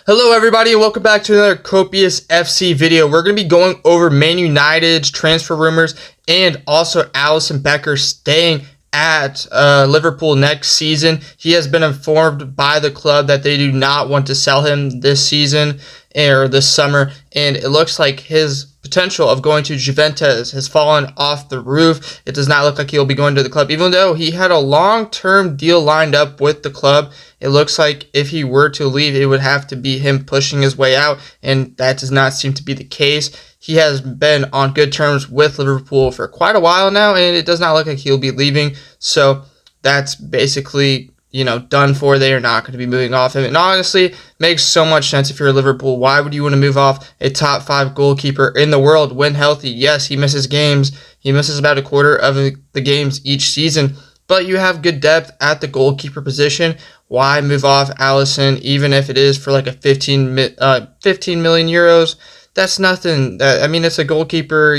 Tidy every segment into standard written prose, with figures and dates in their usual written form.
Hello everybody and welcome back to another Copious FC video. We're going to be going over Man United's transfer rumors and also Alisson Becker staying at Liverpool next season. He has been informed by the club that they do not want to sell him this season or this summer, and it looks like his potential of going to Juventus has fallen off the roof. It does not look like he'll be going to the club, even though he had a long-term deal lined up with the club. It looks like if he were to leave, it would have to be him pushing his way out, and that does not seem to be the case. He has been on good terms with Liverpool for quite a while now, and it does not look like he'll be leaving. So that's basically, done for. They are not going to be moving off him. And honestly, makes so much sense if you're Liverpool. Why would you want to move off a top 5 goalkeeper in the world when healthy? Yes, he misses games. He misses about a quarter of the games each season. But you have good depth at the goalkeeper position. Why move off Alisson, even if it is for like a 15 million euros? That's nothing. It's a goalkeeper,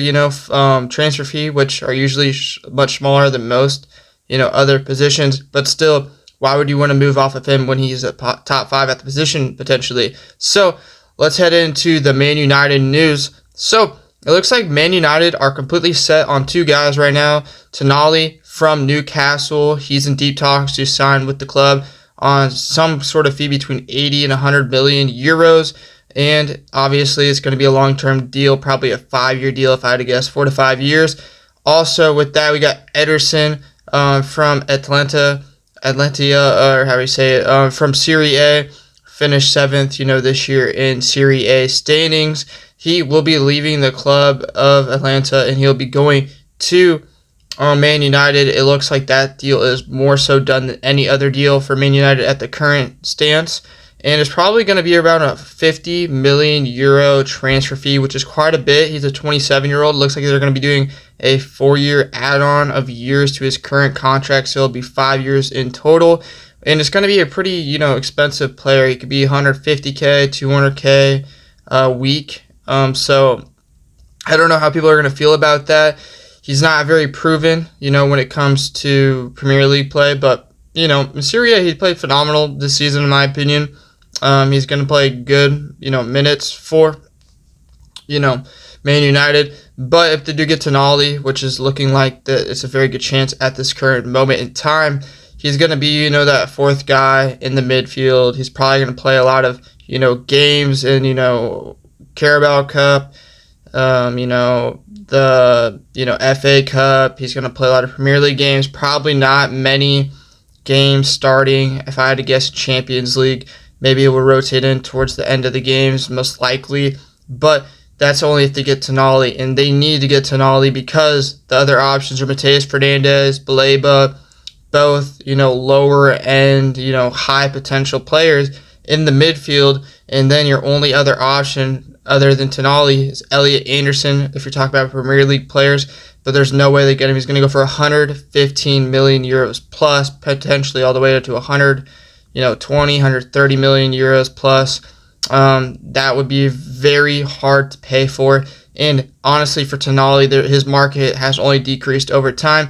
transfer fee, which are usually much smaller than most, other positions. But still, why would you want to move off of him when he's a top 5 at the position potentially? So let's head into the Man United news. So it looks like Man United are completely set on 2 guys right now. Tonali from Newcastle. He's in deep talks to sign with the club on some sort of fee between 80 and 100 million euros. And obviously it's going to be a long-term deal, probably a 5-year deal if I had to guess, 4 to 5 years. Also with that, we got Ederson from Atlanta, or how do you say it, from Serie A, finished 7th, this year in Serie A standings. He will be leaving the club of Atlanta and he'll be going to Man United. It looks like that deal is more so done than any other deal for Man United at the current stance. And it's probably going to be around a 50 million euro transfer fee, which is quite a bit. He's a 27-year-old. Looks like they're going to be doing a 4-year add-on of years to his current contract, so it'll be 5 years in total. And it's going to be a pretty, expensive player. He could be 150K, 200K a week. So I don't know how people are going to feel about that. He's not very proven, when it comes to Premier League play. But, in Serie A, he played phenomenal this season, in my opinion. He's going to play good, minutes for, Man United. But if they do get Tonali, which is looking like that it's a very good chance at this current moment in time, he's going to be, that 4th guy in the midfield. He's probably going to play a lot of, games in, Carabao Cup, the FA Cup. He's going to play a lot of Premier League games. Probably not many games starting. If I had to guess, Champions League. Maybe it will rotate in towards the end of the games, most likely. But that's only if they get Tonali. And they need to get Tonali because the other options are Matheus Fernandes, Baleba, both, lower end, high potential players in the midfield. And then your only other option other than Tonali is Elliot Anderson, if you're talking about Premier League players. But there's no way they get him. He's going to go for 115 million euros plus, potentially all the way to 130 million euros plus. That would be very hard to pay for. And honestly, for Tonali, his market has only decreased over time.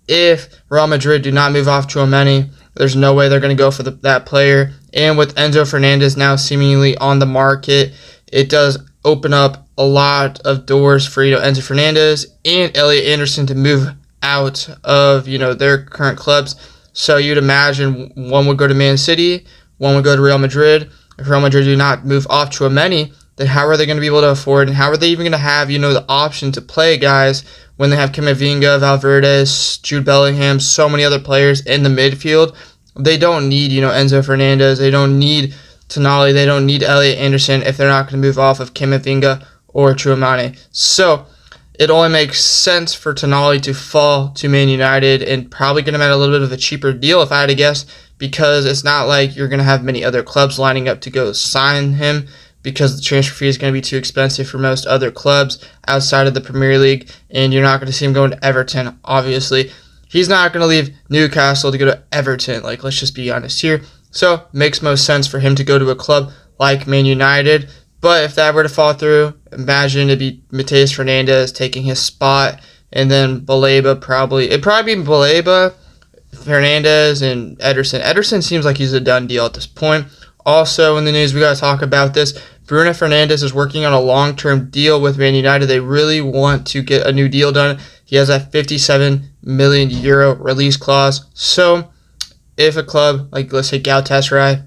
If Real Madrid do not move off Tchouaméni, there's no way they're going to go for that player. And with Enzo Fernandez now seemingly on the market, it does open up a lot of doors for Enzo Fernandez and Elliot Anderson to move out of their current clubs. So you'd imagine one would go to Man City, one would go to Real Madrid. If Real Madrid do not move off Tchouaméni, then how are they going to be able to afford, and how are they even going to have the option to play guys when they have Camavinga, Valverde, Jude Bellingham, so many other players in the midfield? They don't need Enzo Fernandez. They don't need Tonali. They don't need Elliot Anderson if they're not going to move off of Camavinga or Tchouaméni. So it only makes sense for Tonali to fall to Man United and probably get him at a little bit of a cheaper deal, if I had to guess, because it's not like you're going to have many other clubs lining up to go sign him, because the transfer fee is going to be too expensive for most other clubs outside of the Premier League, and you're not going to see him going to Everton, obviously. He's not going to leave Newcastle to go to Everton, let's just be honest here. So makes most sense for him to go to a club like Man United. But if that were to fall through, imagine it'd be Matheus Fernandes taking his spot, and then Baleba it'd probably be Baleba, Fernandes, and Ederson. Ederson seems like he's a done deal at this point. Also in the news, we got to talk about this. Bruno Fernandes is working on a long-term deal with Man United. They really want to get a new deal done. He has that 57 million euro release clause. So if a club like, let's say, Galatasaray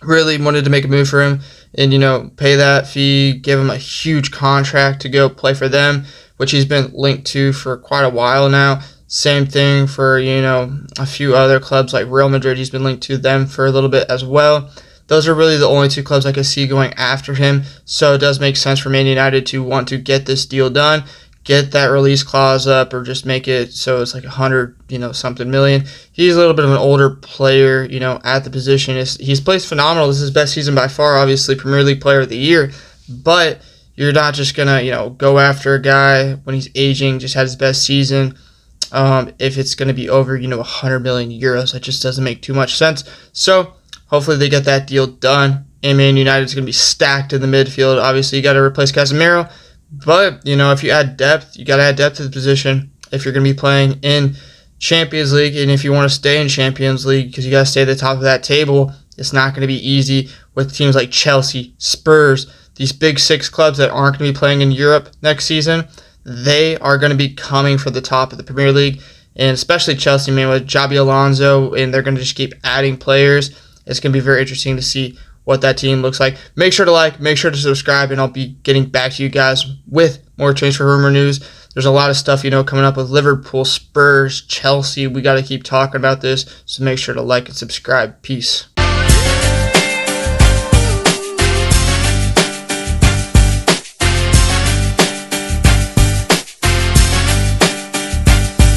really wanted to make a move for him and, pay that fee, give him a huge contract to go play for them, which he's been linked to for quite a while now. Same thing for, a few other clubs like Real Madrid. He's been linked to them for a little bit as well. Those are really the only two clubs I can see going after him. So it does make sense for Man United to want to get this deal done, get that release clause up, or just make it so it's like 100, something million. He's a little bit of an older player, at the position. He's played phenomenal. This is his best season by far, obviously Premier League Player of the Year. But you're not just going to, go after a guy when he's aging, just had his best season. If it's going to be over, 100 million euros, that just doesn't make too much sense. So hopefully they get that deal done. And Man United is going to be stacked in the midfield. Obviously, you got to replace Casemiro. But, if you add depth, you got to add depth to the position if you're going to be playing in Champions League. And if you want to stay in Champions League, because you got to stay at the top of that table, it's not going to be easy with teams like Chelsea, Spurs, these big six clubs that aren't going to be playing in Europe next season. They are going to be coming for the top of the Premier League, and especially Chelsea, man, with Xabi Alonso, and they're going to just keep adding players. It's going to be very interesting to see what that team looks like. Make sure to like, make sure to subscribe, and I'll be getting back to you guys with more transfer rumor news. There's a lot of stuff, coming up with Liverpool, Spurs, Chelsea. We got to keep talking about this, so make sure to like and subscribe. Peace.